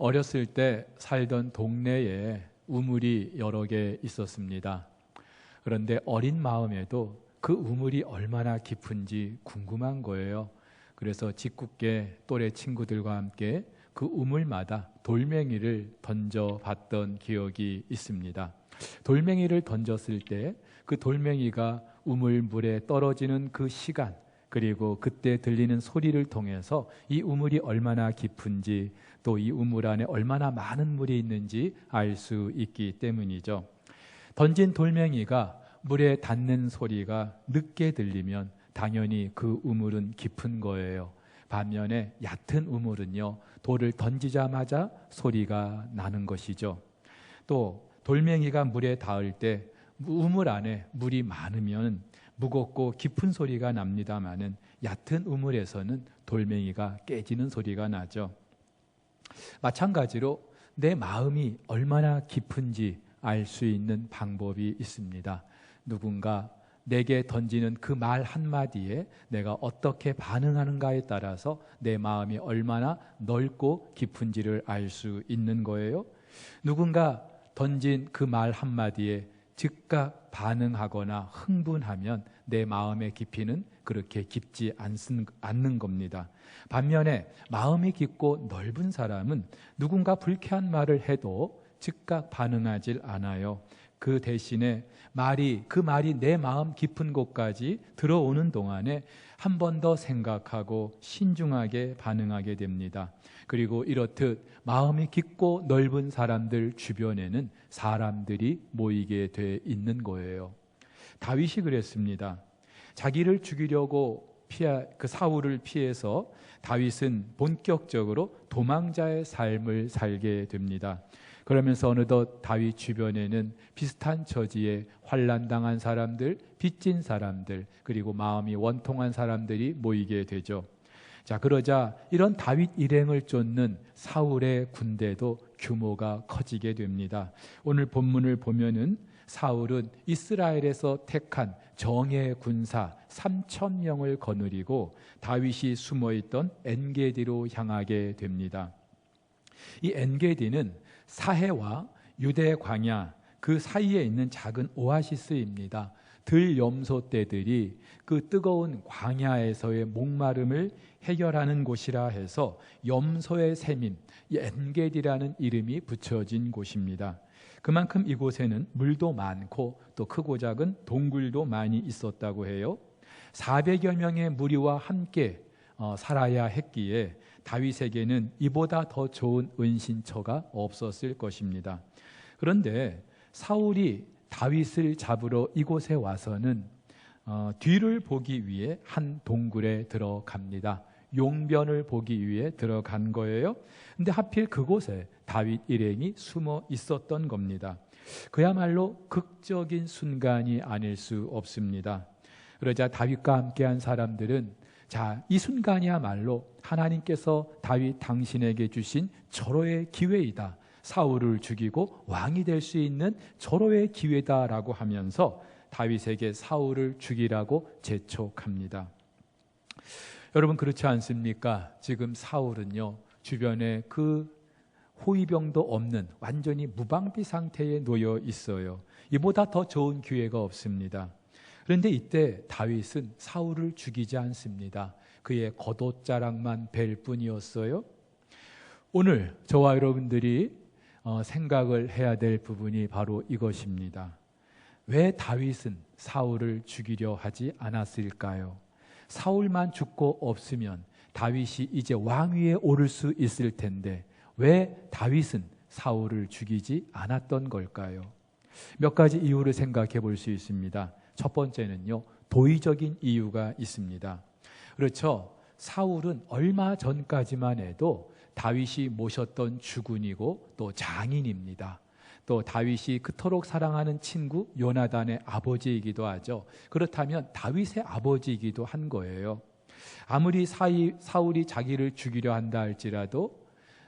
어렸을 때 살던 동네에 우물이 여러 개 있었습니다. 그런데 어린 마음에도 그 우물이 얼마나 깊은지 궁금한 거예요. 그래서 짓궂게 또래 친구들과 함께 그 우물마다 돌멩이를 던져봤던 기억이 있습니다. 돌멩이를 던졌을 때 그 돌멩이가 우물 물에 떨어지는 그 시간, 그리고 그때 들리는 소리를 통해서 이 우물이 얼마나 깊은지, 또 이 우물 안에 얼마나 많은 물이 있는지 알 수 있기 때문이죠. 던진 돌멩이가 물에 닿는 소리가 늦게 들리면 당연히 그 우물은 깊은 거예요. 반면에 얕은 우물은요, 돌을 던지자마자 소리가 나는 것이죠. 또 돌멩이가 물에 닿을 때 우물 안에 물이 많으면 무겁고 깊은 소리가 납니다마는 얕은 우물에서는 돌멩이가 깨지는 소리가 나죠. 마찬가지로 내 마음이 얼마나 깊은지 알 수 있는 방법이 있습니다. 누군가 내게 던지는 그 말 한마디에 내가 어떻게 반응하는가에 따라서 내 마음이 얼마나 넓고 깊은지를 알 수 있는 거예요. 누군가 던진 그 말 한마디에 즉각 반응하거나 흥분하면 내 마음의 깊이는 그렇게 깊지 않는 겁니다. 반면에 마음이 깊고 넓은 사람은 누군가 불쾌한 말을 해도 즉각 반응하질 않아요. 그 대신에 그 말이 내 마음 깊은 곳까지 들어오는 동안에 한 번 더 생각하고 신중하게 반응하게 됩니다. 그리고 이렇듯 마음이 깊고 넓은 사람들 주변에는 사람들이 모이게 돼 있는 거예요. 다윗이 그랬습니다. 자기를 죽이려고 그 사울을 피해서 다윗은 본격적으로 도망자의 삶을 살게 됩니다. 그러면서 어느덧 다윗 주변에는 비슷한 처지에 환난당한 사람들, 빚진 사람들, 그리고 마음이 원통한 사람들이 모이게 되죠. 자, 그러자 이런 다윗 일행을 쫓는 사울의 군대도 규모가 커지게 됩니다. 오늘 본문을 보면은 사울은 이스라엘에서 택한 정예 군사 3,000명을 거느리고 다윗이 숨어있던 엔게디로 향하게 됩니다. 이 엔게디는 사해와 유대 광야 그 사이에 있는 작은 오아시스입니다. 들염소떼들이 그 뜨거운 광야에서의 목마름을 해결하는 곳이라 해서 염소의 샘인 엔게디라는 이름이 붙여진 곳입니다. 그만큼 이곳에는 물도 많고 또 크고 작은 동굴도 많이 있었다고 해요. 400여 명의 무리와 함께 살아야 했기에 다윗에게는 이보다 더 좋은 은신처가 없었을 것입니다. 그런데 사울이 다윗을 잡으러 이곳에 와서는 뒤를 보기 위해 한 동굴에 들어갑니다. 용변을 보기 위해 들어간 거예요. 근데 하필 그곳에 다윗 일행이 숨어 있었던 겁니다. 그야말로 극적인 순간이 아닐 수 없습니다. 그러자 다윗과 함께한 사람들은 자, 이 순간이야말로 하나님께서 다윗 당신에게 주신 절호의 기회이다. 사울을 죽이고 왕이 될 수 있는 절호의 기회다라고 하면서 다윗에게 사울을 죽이라고 재촉합니다. 여러분, 그렇지 않습니까? 지금 사울은요, 주변에 그 호위병도 없는 완전히 무방비 상태에 놓여 있어요. 이보다 더 좋은 기회가 없습니다. 그런데 이때 다윗은 사울을 죽이지 않습니다. 그의 겉옷자락만 벨 뿐이었어요. 오늘 저와 여러분들이 생각을 해야 될 부분이 바로 이것입니다. 왜 다윗은 사울을 죽이려 하지 않았을까요? 사울만 죽고 없으면 다윗이 이제 왕위에 오를 수 있을 텐데 왜 다윗은 사울을 죽이지 않았던 걸까요? 몇 가지 이유를 생각해 볼 수 있습니다. 첫 번째는요, 도의적인 이유가 있습니다. 그렇죠. 사울은 얼마 전까지만 해도 다윗이 모셨던 주군이고 또 장인입니다. 또 다윗이 그토록 사랑하는 친구 요나단의 아버지이기도 하죠. 그렇다면 다윗의 아버지이기도 한 거예요. 아무리 사울이 자기를 죽이려 한다 할지라도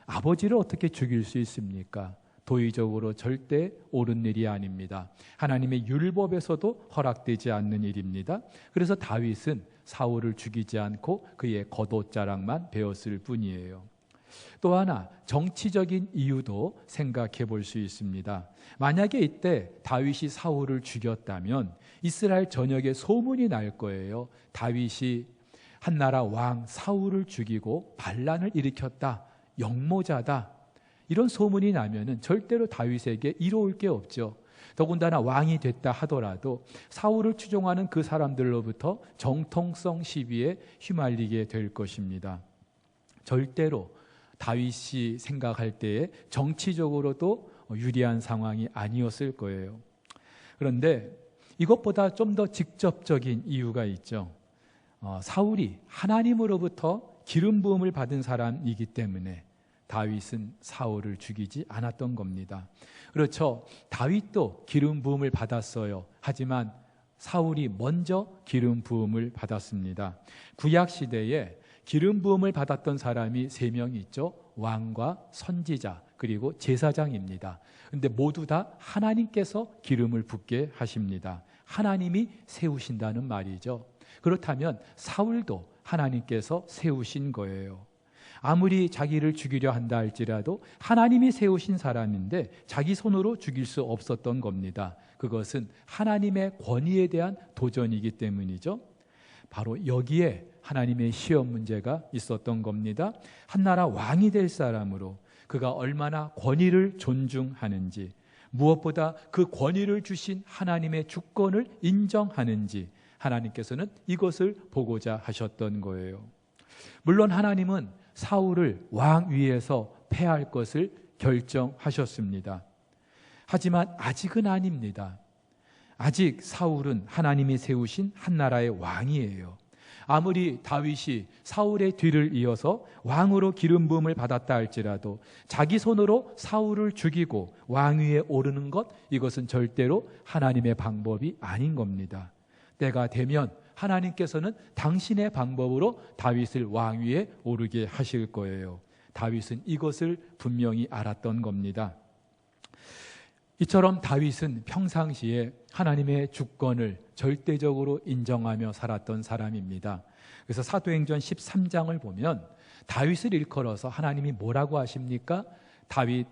아버지를 어떻게 죽일 수 있습니까? 도의적으로 절대 옳은 일이 아닙니다. 하나님의 율법에서도 허락되지 않는 일입니다. 그래서 다윗은 사울을 죽이지 않고 그의 겉옷자락만 베었을 뿐이에요. 또 하나 정치적인 이유도 생각해 볼 수 있습니다. 만약에 이때 다윗이 사울을 죽였다면 이스라엘 전역에 소문이 날 거예요. 다윗이 한나라 왕 사울을 죽이고 반란을 일으켰다, 역모자다, 이런 소문이 나면은 절대로 다윗에게 이로울 게 없죠. 더군다나 왕이 됐다 하더라도 사울을 추종하는 그 사람들로부터 정통성 시비에 휘말리게 될 것입니다. 절대로 다윗이 생각할 때에 정치적으로도 유리한 상황이 아니었을 거예요. 그런데 이것보다 좀 더 직접적인 이유가 있죠. 사울이 하나님으로부터 기름 부음을 받은 사람이기 때문에 다윗은 사울을 죽이지 않았던 겁니다. 그렇죠. 다윗도 기름 부음을 받았어요. 하지만 사울이 먼저 기름 부음을 받았습니다. 구약 시대에 기름 부음을 받았던 사람이 3명 있죠. 왕과 선지자 그리고 제사장입니다. 그런데 모두 다 하나님께서 기름을 붓게 하십니다. 하나님이 세우신다는 말이죠. 그렇다면 사울도 하나님께서 세우신 거예요. 아무리 자기를 죽이려 한다 할지라도 하나님이 세우신 사람인데 자기 손으로 죽일 수 없었던 겁니다. 그것은 하나님의 권위에 대한 도전이기 때문이죠. 바로 여기에 하나님의 시험 문제가 있었던 겁니다. 한나라 왕이 될 사람으로 그가 얼마나 권위를 존중하는지, 무엇보다 그 권위를 주신 하나님의 주권을 인정하는지 하나님께서는 이것을 보고자 하셨던 거예요. 물론 하나님은 사울을 왕 위에서 패할 것을 결정하셨습니다. 하지만 아직은 아닙니다. 아직 사울은 하나님이 세우신 한나라의 왕이에요. 아무리 다윗이 사울의 뒤를 이어서 왕으로 기름 부음을 받았다 할지라도 자기 손으로 사울을 죽이고 왕위에 오르는 것, 이것은 절대로 하나님의 방법이 아닌 겁니다. 때가 되면 하나님께서는 당신의 방법으로 다윗을 왕위에 오르게 하실 거예요. 다윗은 이것을 분명히 알았던 겁니다. 이처럼 다윗은 평상시에 하나님의 주권을 절대적으로 인정하며 살았던 사람입니다. 그래서 사도행전 13장을 보면 다윗을 일컬어서 하나님이 뭐라고 하십니까? 다윗,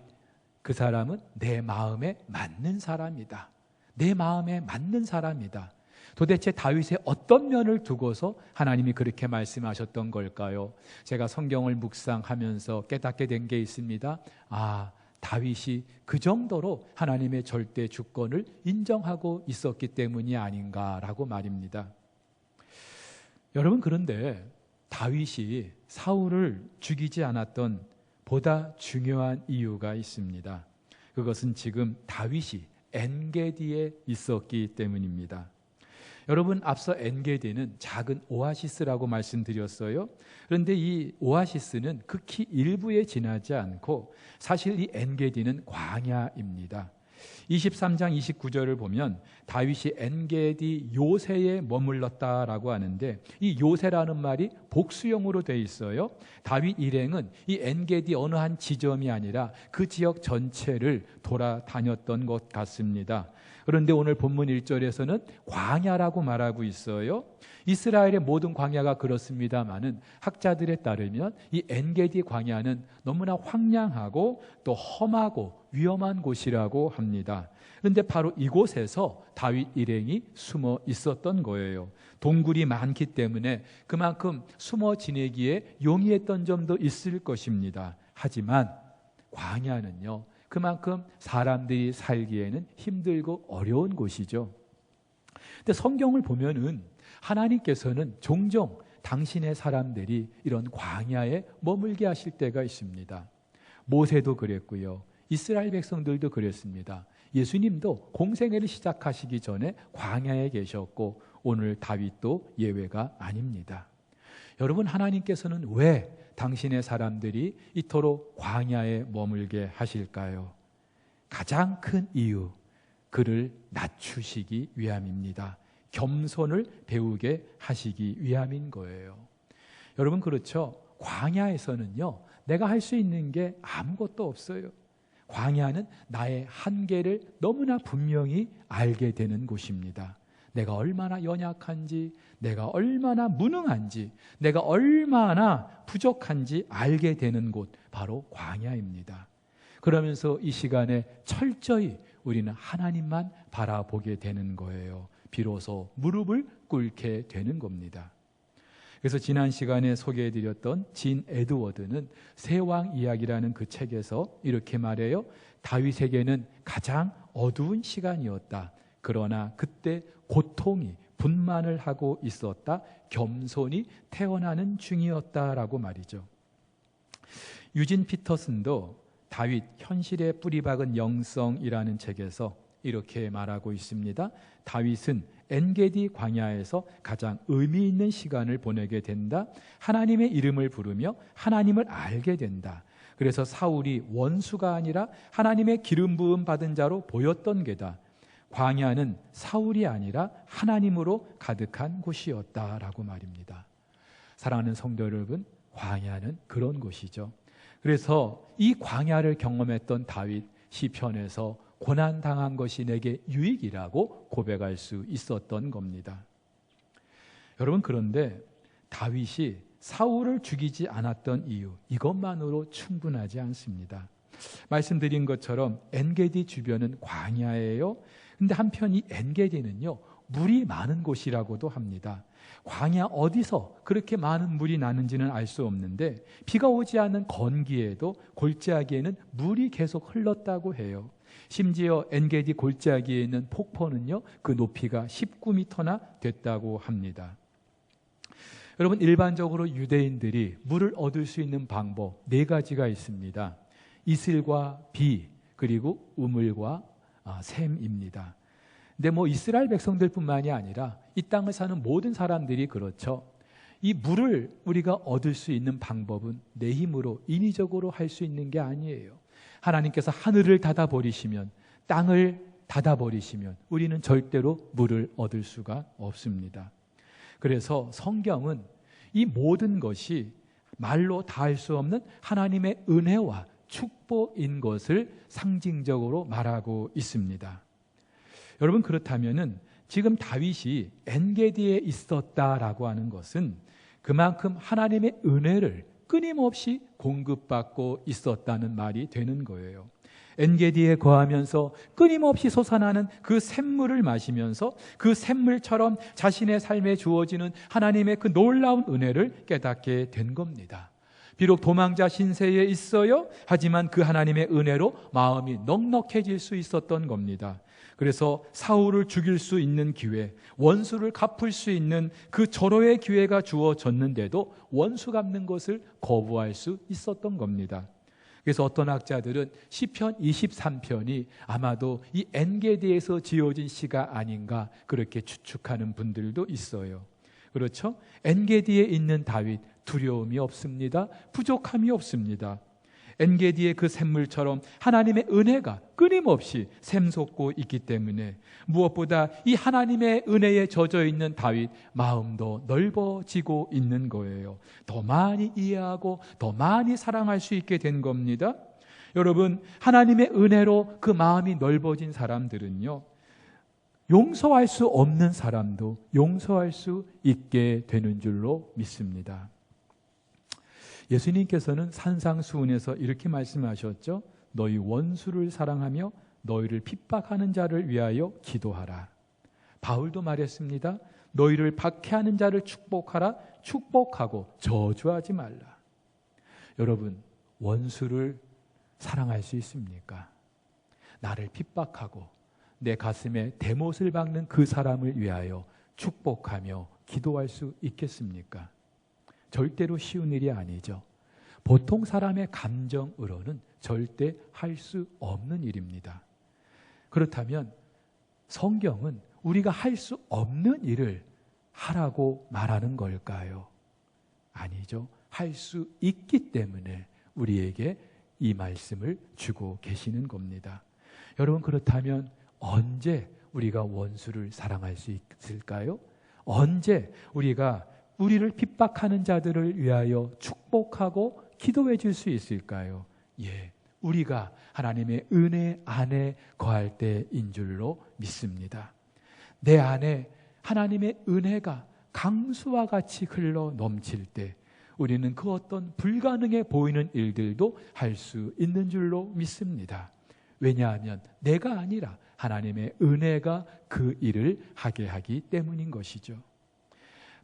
그 사람은 내 마음에 맞는 사람이다. 내 마음에 맞는 사람이다. 도대체 다윗의 어떤 면을 두고서 하나님이 그렇게 말씀하셨던 걸까요? 제가 성경을 묵상하면서 깨닫게 된 게 있습니다. 다윗이 그 정도로 하나님의 절대 주권을 인정하고 있었기 때문이 아닌가라고 말입니다. 여러분, 그런데 다윗이 사울을 죽이지 않았던 보다 중요한 이유가 있습니다. 그것은 지금 다윗이 엔게디에 있었기 때문입니다. 여러분, 앞서 엔게디는 작은 오아시스라고 말씀드렸어요. 그런데 이 오아시스는 극히 일부에 지나지 않고 사실 이 엔게디는 광야입니다. 23장 29절을 보면 다윗이 엔게디 요새에 머물렀다라고 하는데 이 요새라는 말이 복수형으로 되어 있어요. 다윗 일행은 이 엔게디 어느 한 지점이 아니라 그 지역 전체를 돌아다녔던 것 같습니다. 그런데 오늘 본문 1절에서는 광야라고 말하고 있어요. 이스라엘의 모든 광야가 그렇습니다마는 학자들에 따르면 이 엔게디 광야는 너무나 황량하고 또 험하고 위험한 곳이라고 합니다. 그런데 바로 이곳에서 다윗 일행이 숨어 있었던 거예요. 동굴이 많기 때문에 그만큼 숨어 지내기에 용이했던 점도 있을 것입니다. 하지만 광야는요, 그만큼 사람들이 살기에는 힘들고 어려운 곳이죠. 근데 성경을 보면은 하나님께서는 종종 당신의 사람들이 이런 광야에 머물게 하실 때가 있습니다. 모세도 그랬고요. 이스라엘 백성들도 그랬습니다. 예수님도 공생애를 시작하시기 전에 광야에 계셨고 오늘 다윗도 예외가 아닙니다. 여러분, 하나님께서는 왜 당신의 사람들이 이토록 광야에 머물게 하실까요? 가장 큰 이유, 그를 낮추시기 위함입니다. 겸손을 배우게 하시기 위함인 거예요. 여러분, 그렇죠? 광야에서는요, 내가 할 수 있는 게 아무것도 없어요. 광야는 나의 한계를 너무나 분명히 알게 되는 곳입니다. 내가 얼마나 연약한지, 내가 얼마나 무능한지, 내가 얼마나 부족한지 알게 되는 곳, 바로 광야입니다. 그러면서 이 시간에 철저히 우리는 하나님만 바라보게 되는 거예요. 비로소 무릎을 꿇게 되는 겁니다. 그래서 지난 시간에 소개해드렸던 진 에드워드는 세왕 이야기라는 그 책에서 이렇게 말해요. 다윗에게는 가장 어두운 시간이었다. 그러나 그때 고통이 분만을 하고 있었다. 겸손히 태어나는 중이었다라고 말이죠. 유진 피터슨도 다윗 현실에 뿌리박은 영성이라는 책에서 이렇게 말하고 있습니다. 다윗은 엔게디 광야에서 가장 의미 있는 시간을 보내게 된다. 하나님의 이름을 부르며 하나님을 알게 된다. 그래서 사울이 원수가 아니라 하나님의 기름 부음 받은 자로 보였던 게다. 광야는 사울이 아니라 하나님으로 가득한 곳이었다라고 말입니다. 사랑하는 성도 여러분, 광야는 그런 곳이죠. 그래서 이 광야를 경험했던 다윗, 시편에서 고난당한 것이 내게 유익이라고 고백할 수 있었던 겁니다. 여러분, 그런데 다윗이 사울을 죽이지 않았던 이유, 이것만으로 충분하지 않습니다. 말씀드린 것처럼 엔게디 주변은 광야예요. 근데 한편 이 엔게디는요, 물이 많은 곳이라고도 합니다. 광야 어디서 그렇게 많은 물이 나는지는 알 수 없는데 비가 오지 않는 건기에도 골짜기에는 물이 계속 흘렀다고 해요. 심지어 엔게디 골짜기에 있는 폭포는요, 그 높이가 19m나 됐다고 합니다. 여러분, 일반적으로 유대인들이 물을 얻을 수 있는 방법 4가지가 있습니다. 이슬과 비, 그리고 우물과 샘입니다. 근데 이스라엘 백성들뿐만이 아니라 이 땅을 사는 모든 사람들이 그렇죠. 이 물을 우리가 얻을 수 있는 방법은 내 힘으로 인위적으로 할 수 있는 게 아니에요. 하나님께서 하늘을 닫아버리시면, 땅을 닫아버리시면 우리는 절대로 물을 얻을 수가 없습니다. 그래서 성경은 이 모든 것이 말로 다 할 수 없는 하나님의 은혜와 축복인 것을 상징적으로 말하고 있습니다. 여러분, 그렇다면은 지금 다윗이 엔게디에 있었다라고 하는 것은 그만큼 하나님의 은혜를 끊임없이 공급받고 있었다는 말이 되는 거예요. 엔게디에 거하면서 끊임없이 솟아나는 그 샘물을 마시면서 그 샘물처럼 자신의 삶에 주어지는 하나님의 그 놀라운 은혜를 깨닫게 된 겁니다. 비록 도망자 신세에 있어요. 하지만 그 하나님의 은혜로 마음이 넉넉해질 수 있었던 겁니다. 그래서 사울을 죽일 수 있는 기회, 원수를 갚을 수 있는 그 절호의 기회가 주어졌는데도 원수 갚는 것을 거부할 수 있었던 겁니다. 그래서 어떤 학자들은 시편 23편이 아마도 이 엔게디에서 지어진 시가 아닌가 그렇게 추측하는 분들도 있어요. 그렇죠? 엔게디에 있는 다윗, 두려움이 없습니다. 부족함이 없습니다. 엔게디의 그 샘물처럼 하나님의 은혜가 끊임없이 샘솟고 있기 때문에 무엇보다 이 하나님의 은혜에 젖어 있는 다윗 마음도 넓어지고 있는 거예요. 더 많이 이해하고 더 많이 사랑할 수 있게 된 겁니다. 여러분, 하나님의 은혜로 그 마음이 넓어진 사람들은요, 용서할 수 없는 사람도 용서할 수 있게 되는 줄로 믿습니다. 예수님께서는 산상수훈에서 이렇게 말씀하셨죠. 너희 원수를 사랑하며 너희를 핍박하는 자를 위하여 기도하라. 바울도 말했습니다. 너희를 박해하는 자를 축복하라. 축복하고 저주하지 말라. 여러분, 원수를 사랑할 수 있습니까? 나를 핍박하고 내 가슴에 대못을 박는 그 사람을 위하여 축복하며 기도할 수 있겠습니까? 절대로 쉬운 일이 아니죠. 보통 사람의 감정으로는 절대 할 수 없는 일입니다. 그렇다면 성경은 우리가 할 수 없는 일을 하라고 말하는 걸까요? 아니죠. 할 수 있기 때문에 우리에게 이 말씀을 주고 계시는 겁니다. 여러분, 그렇다면 언제 우리가 원수를 사랑할 수 있을까요? 언제 우리를 핍박하는 자들을 위하여 축복하고 기도해 줄 수 있을까요? 우리가 하나님의 은혜 안에 거할 때인 줄로 믿습니다. 내 안에 하나님의 은혜가 강수와 같이 흘러 넘칠 때 우리는 그 어떤 불가능해 보이는 일들도 할 수 있는 줄로 믿습니다. 왜냐하면 내가 아니라 하나님의 은혜가 그 일을 하게 하기 때문인 것이죠.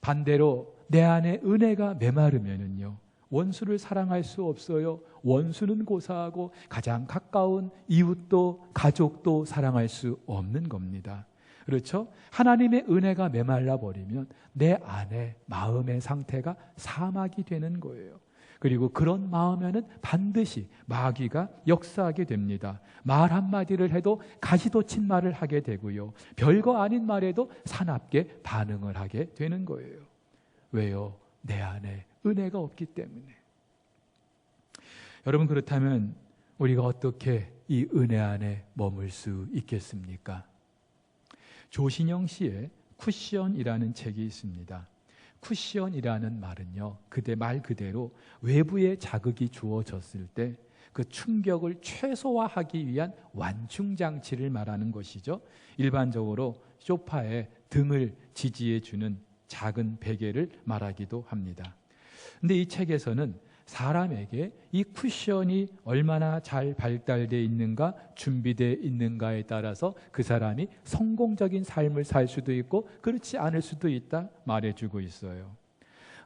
반대로 내 안에 은혜가 메마르면은요, 원수를 사랑할 수 없어요. 원수는 고사하고 가장 가까운 이웃도 가족도 사랑할 수 없는 겁니다. 그렇죠? 하나님의 은혜가 메말라 버리면 내 안에 마음의 상태가 사막이 되는 거예요. 그리고 그런 마음에는 반드시 마귀가 역사하게 됩니다. 말 한마디를 해도 가시돋친 말을 하게 되고요. 별거 아닌 말에도 사납게 반응을 하게 되는 거예요. 왜요? 내 안에 은혜가 없기 때문에. 여러분, 그렇다면 우리가 어떻게 이 은혜 안에 머물 수 있겠습니까? 조신영 씨의 쿠션이라는 책이 있습니다. 쿠션이라는 말은요, 그대 말 그대로 외부의 자극이 주어졌을 때 그 충격을 최소화하기 위한 완충 장치를 말하는 것이죠. 일반적으로 소파에 등을 지지해 주는 작은 베개를 말하기도 합니다. 근데 이 책에서는 사람에게 이 쿠션이 얼마나 잘 발달되어 있는가, 준비되어 있는가에 따라서 그 사람이 성공적인 삶을 살 수도 있고 그렇지 않을 수도 있다 말해주고 있어요.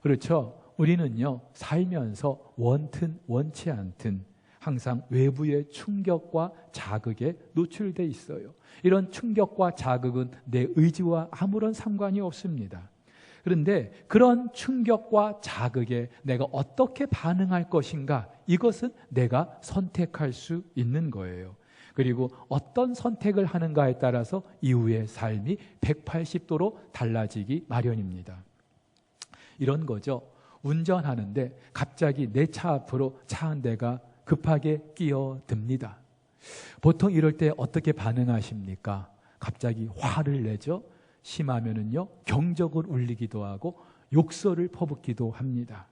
그렇죠? 우리는요, 살면서 원튼 원치 않든 항상 외부의 충격과 자극에 노출돼 있어요. 이런 충격과 자극은 내 의지와 아무런 상관이 없습니다. 그런데 그런 충격과 자극에 내가 어떻게 반응할 것인가, 이것은 내가 선택할 수 있는 거예요. 그리고 어떤 선택을 하는가에 따라서 이후의 삶이 180도로 달라지기 마련입니다. 이런 거죠. 운전하는데 갑자기 내 차 앞으로 차 한 대가 급하게 끼어듭니다. 보통 이럴 때 어떻게 반응하십니까? 갑자기 화를 내죠. 심하면은요, 경적을 울리기도 하고 욕설을 퍼붓기도 합니다.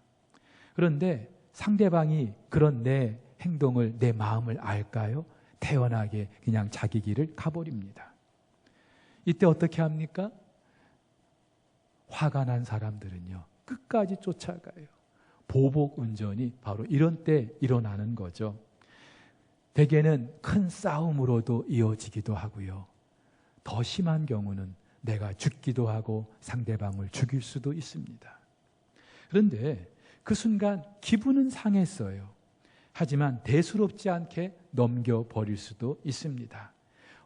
그런데 상대방이 그런 내 행동을, 내 마음을 알까요? 태연하게 그냥 자기 길을 가버립니다. 이때 어떻게 합니까? 화가 난 사람들은요, 끝까지 쫓아가요. 보복 운전이 바로 이런 때 일어나는 거죠. 대개는 큰 싸움으로도 이어지기도 하고요. 더 심한 경우는 내가 죽기도 하고 상대방을 죽일 수도 있습니다. 그런데 그 순간 기분은 상했어요. 하지만 대수롭지 않게 넘겨버릴 수도 있습니다.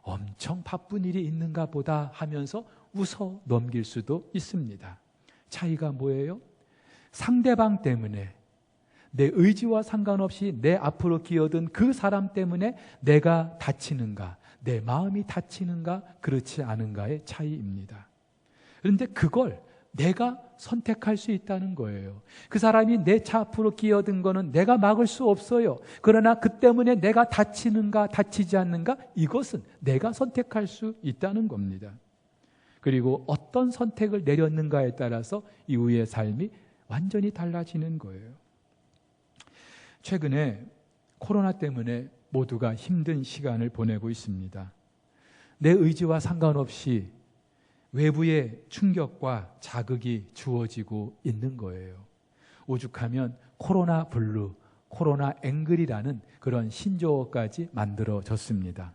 엄청 바쁜 일이 있는가 보다 하면서 웃어 넘길 수도 있습니다. 차이가 뭐예요? 상대방 때문에, 내 의지와 상관없이 내 앞으로 기어든 그 사람 때문에 내가 다치는가, 내 마음이 다치는가, 그렇지 않은가의 차이입니다. 그런데 그걸 내가 선택할 수 있다는 거예요. 그 사람이 내 차 앞으로 끼어든 거는 내가 막을 수 없어요. 그러나 그 때문에 내가 다치는가, 다치지 않는가, 이것은 내가 선택할 수 있다는 겁니다. 그리고 어떤 선택을 내렸는가에 따라서 이후의 삶이 완전히 달라지는 거예요. 최근에 코로나 때문에 모두가 힘든 시간을 보내고 있습니다. 내 의지와 상관없이 외부의 충격과 자극이 주어지고 있는 거예요. 오죽하면 코로나 블루, 코로나 앵글이라는 그런 신조어까지 만들어졌습니다.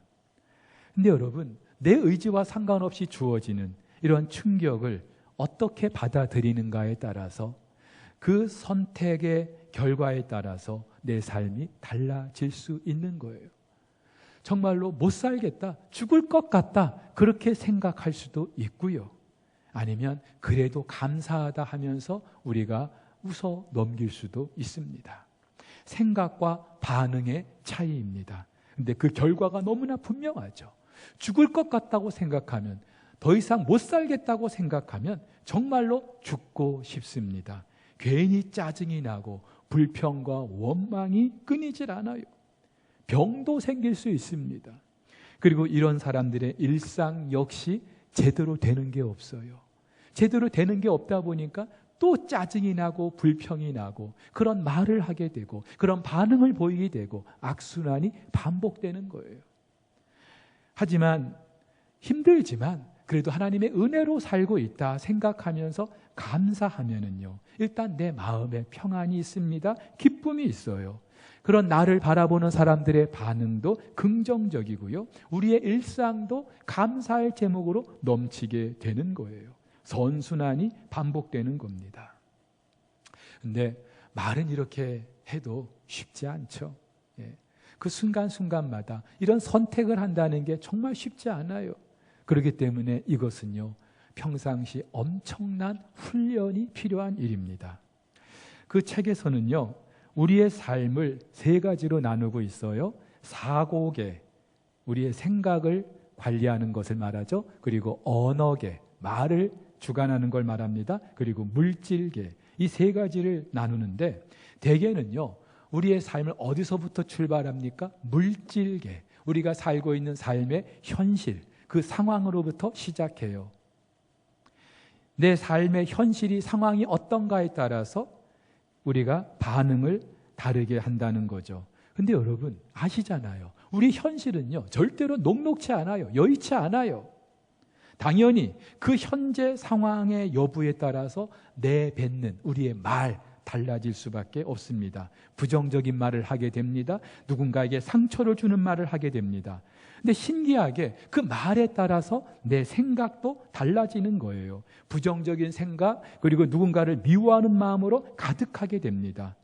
근데 여러분, 내 의지와 상관없이 주어지는 이런 충격을 어떻게 받아들이는가에 따라서, 그 선택의 결과에 따라서 내 삶이 달라질 수 있는 거예요. 정말로 못 살겠다, 죽을 것 같다, 그렇게 생각할 수도 있고요. 아니면 그래도 감사하다 하면서 우리가 웃어 넘길 수도 있습니다. 생각과 반응의 차이입니다. 근데 그 결과가 너무나 분명하죠. 죽을 것 같다고 생각하면, 더 이상 못 살겠다고 생각하면 정말로 죽고 싶습니다. 괜히 짜증이 나고 불평과 원망이 끊이질 않아요. 병도 생길 수 있습니다. 그리고 이런 사람들의 일상 역시 제대로 되는 게 없어요. 제대로 되는 게 없다 보니까 또 짜증이 나고 불평이 나고 그런 말을 하게 되고 그런 반응을 보이게 되고 악순환이 반복되는 거예요. 하지만 힘들지만 그래도 하나님의 은혜로 살고 있다 생각하면서 감사하면은요, 일단 내 마음에 평안이 있습니다. 기쁨이 있어요. 그런 나를 바라보는 사람들의 반응도 긍정적이고요, 우리의 일상도 감사의 제목으로 넘치게 되는 거예요. 선순환이 반복되는 겁니다. 근데 말은 이렇게 해도 쉽지 않죠. 그 순간순간마다 이런 선택을 한다는 게 정말 쉽지 않아요. 그렇기 때문에 이것은요, 평상시 엄청난 훈련이 필요한 일입니다. 그 책에서는요, 우리의 삶을 세 가지로 나누고 있어요. 사고계, 우리의 생각을 관리하는 것을 말하죠. 그리고 언어계, 말을 주관하는 걸 말합니다. 그리고 물질계, 이 세 가지를 나누는데, 대개는요, 우리의 삶을 어디서부터 출발합니까? 물질계, 우리가 살고 있는 삶의 현실, 그 상황으로부터 시작해요. 내 삶의 현실이, 상황이 어떤가에 따라서 우리가 반응을 다르게 한다는 거죠. 근데 여러분 아시잖아요. 우리 현실은요, 절대로 녹록치 않아요. 여의치 않아요. 당연히 그 현재 상황의 여부에 따라서 내뱉는 우리의 말, 달라질 수밖에 없습니다. 부정적인 말을 하게 됩니다. 누군가에게 상처를 주는 말을 하게 됩니다. 근데 신기하게 그 말에 따라서 내 생각도 달라지는 거예요. 부정적인 생각, 그리고 누군가를 미워하는 마음으로 가득하게 됩니다.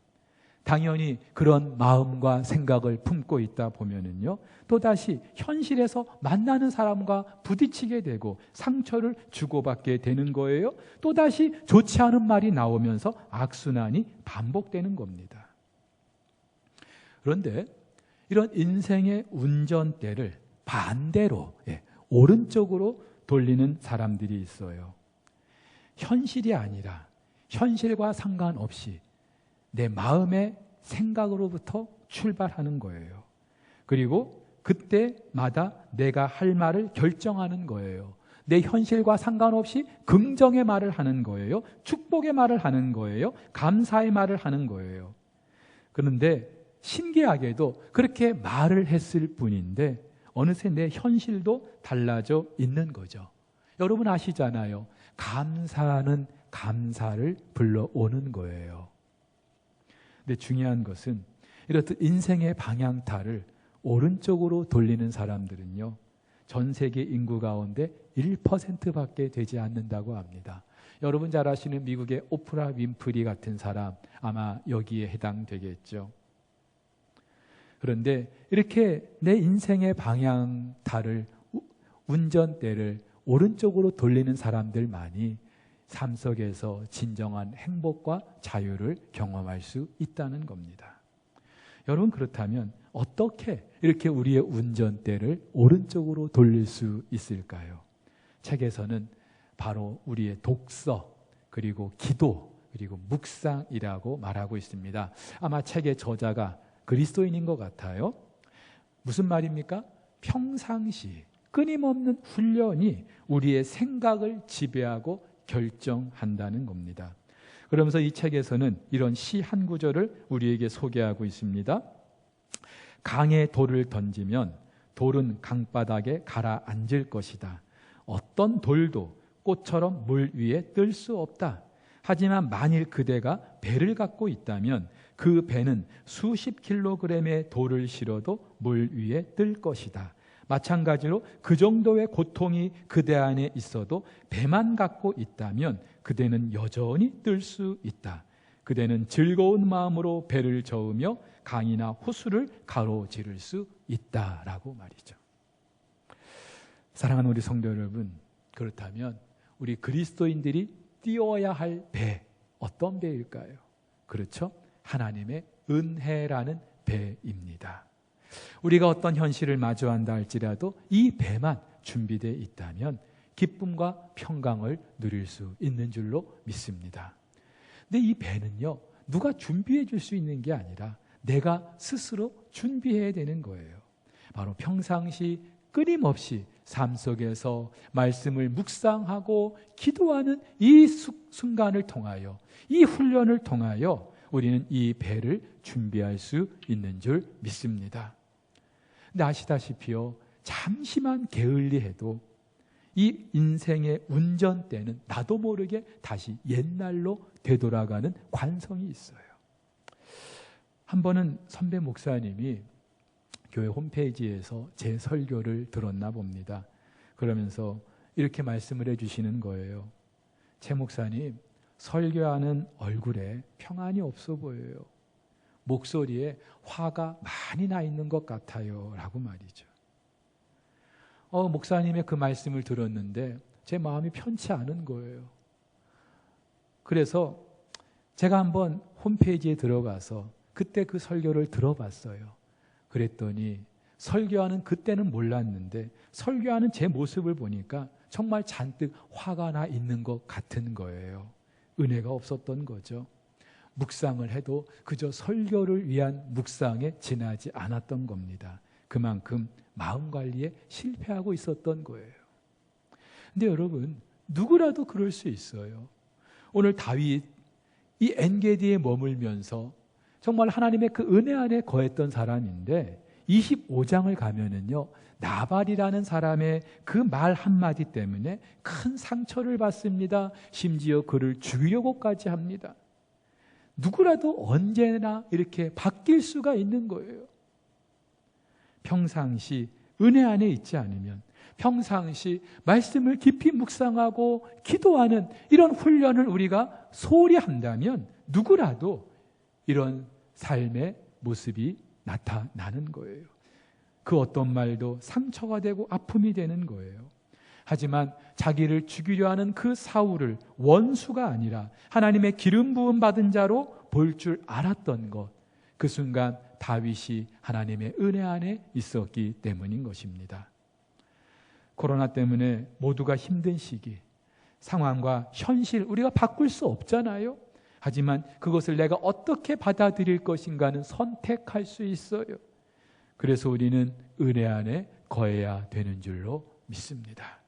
당연히 그런 마음과 생각을 품고 있다 보면은요, 또다시 현실에서 만나는 사람과 부딪히게 되고 상처를 주고받게 되는 거예요. 또다시 좋지 않은 말이 나오면서 악순환이 반복되는 겁니다. 그런데 이런 인생의 운전대를 반대로, 오른쪽으로 돌리는 사람들이 있어요. 현실이 아니라, 현실과 상관없이 내 마음의 생각으로부터 출발하는 거예요. 그리고 그때마다 내가 할 말을 결정하는 거예요. 내 현실과 상관없이 긍정의 말을 하는 거예요. 축복의 말을 하는 거예요. 감사의 말을 하는 거예요. 그런데 신기하게도 그렇게 말을 했을 뿐인데 어느새 내 현실도 달라져 있는 거죠. 여러분 아시잖아요. 감사는 감사를 불러오는 거예요. 근데 중요한 것은 이렇듯 인생의 방향타를 오른쪽으로 돌리는 사람들은요, 전 세계 인구 가운데 1%밖에 되지 않는다고 합니다. 여러분 잘 아시는 미국의 오프라 윈프리 같은 사람, 아마 여기에 해당되겠죠. 그런데 이렇게 내 인생의 방향타를, 운전대를 오른쪽으로 돌리는 사람들만이 삶 속에서 진정한 행복과 자유를 경험할 수 있다는 겁니다. 여러분, 그렇다면 어떻게 이렇게 우리의 운전대를 오른쪽으로 돌릴 수 있을까요? 책에서는 바로 우리의 독서, 그리고 기도, 그리고 묵상이라고 말하고 있습니다. 아마 책의 저자가 그리스도인인 것 같아요. 무슨 말입니까? 평상시 끊임없는 훈련이 우리의 생각을 지배하고 결정한다는 겁니다. 그러면서 이 책에서는 이런 시 한 구절을 우리에게 소개하고 있습니다. 강에 돌을 던지면 돌은 강바닥에 가라앉을 것이다. 어떤 돌도 꽃처럼 물 위에 뜰 수 없다. 하지만 만일 그대가 배를 갖고 있다면 그 배는 수십 킬로그램의 돌을 실어도 물 위에 뜰 것이다. 마찬가지로 그 정도의 고통이 그대 안에 있어도 배만 갖고 있다면 그대는 여전히 뜰 수 있다. 그대는 즐거운 마음으로 배를 저으며 강이나 호수를 가로지를 수 있다라고 말이죠. 사랑하는 우리 성도 여러분, 그렇다면 우리 그리스도인들이 띄워야 할 배, 어떤 배일까요? 그렇죠? 하나님의 은혜라는 배입니다. 우리가 어떤 현실을 마주한다 할지라도 이 배만 준비되어 있다면 기쁨과 평강을 누릴 수 있는 줄로 믿습니다. 근데 이 배는요, 누가 준비해 줄 수 있는 게 아니라 내가 스스로 준비해야 되는 거예요. 바로 평상시 끊임없이 삶 속에서 말씀을 묵상하고 기도하는 이 순간을 통하여, 이 훈련을 통하여 우리는 이 배를 준비할 수 있는 줄 믿습니다. 근데 아시다시피요, 잠시만 게을리해도 이 인생의 운전대는 나도 모르게 다시 옛날로 되돌아가는 관성이 있어요. 한 번은 선배 목사님이 교회 홈페이지에서 제 설교를 들었나 봅니다. 그러면서 이렇게 말씀을 해주시는 거예요. 최 목사님, 설교하는 얼굴에 평안이 없어 보여요. 목소리에 화가 많이 나 있는 것 같아요. 라고 말이죠. 목사님의 그 말씀을 들었는데 제 마음이 편치 않은 거예요. 그래서 제가 한번 홈페이지에 들어가서 그때 그 설교를 들어봤어요. 그랬더니 설교하는 그때는 몰랐는데 설교하는 제 모습을 보니까 정말 잔뜩 화가 나 있는 것 같은 거예요. 은혜가 없었던 거죠. 묵상을 해도 그저 설교를 위한 묵상에 지나지 않았던 겁니다. 그만큼 마음 관리에 실패하고 있었던 거예요. 근데 여러분, 누구라도 그럴 수 있어요. 오늘 다윗 이 엔게디에 머물면서 정말 하나님의 그 은혜 안에 거했던 사람인데 25장을 가면은요, 나발이라는 사람의 그 말 한마디 때문에 큰 상처를 받습니다. 심지어 그를 죽이려고까지 합니다. 누구라도 언제나 이렇게 바뀔 수가 있는 거예요. 평상시 은혜 안에 있지 않으면, 평상시 말씀을 깊이 묵상하고 기도하는 이런 훈련을 우리가 소홀히 한다면 누구라도 이런 삶의 모습이 나타나는 거예요. 그 어떤 말도 상처가 되고 아픔이 되는 거예요. 하지만 자기를 죽이려 하는 그 사울을 원수가 아니라 하나님의 기름 부음 받은 자로 볼 줄 알았던 것, 그 순간 다윗이 하나님의 은혜 안에 있었기 때문인 것입니다. 코로나 때문에 모두가 힘든 시기, 상황과 현실 우리가 바꿀 수 없잖아요. 하지만 그것을 내가 어떻게 받아들일 것인가는 선택할 수 있어요. 그래서 우리는 은혜 안에 거해야 되는 줄로 믿습니다.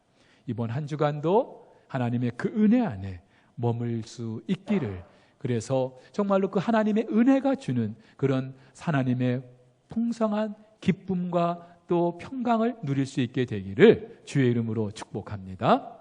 이번 한 주간도 하나님의 그 은혜 안에 머물 수 있기를, 그래서 정말로 그 하나님의 은혜가 주는 그런 하나님의 풍성한 기쁨과 또 평강을 누릴 수 있게 되기를 주의 이름으로 축복합니다.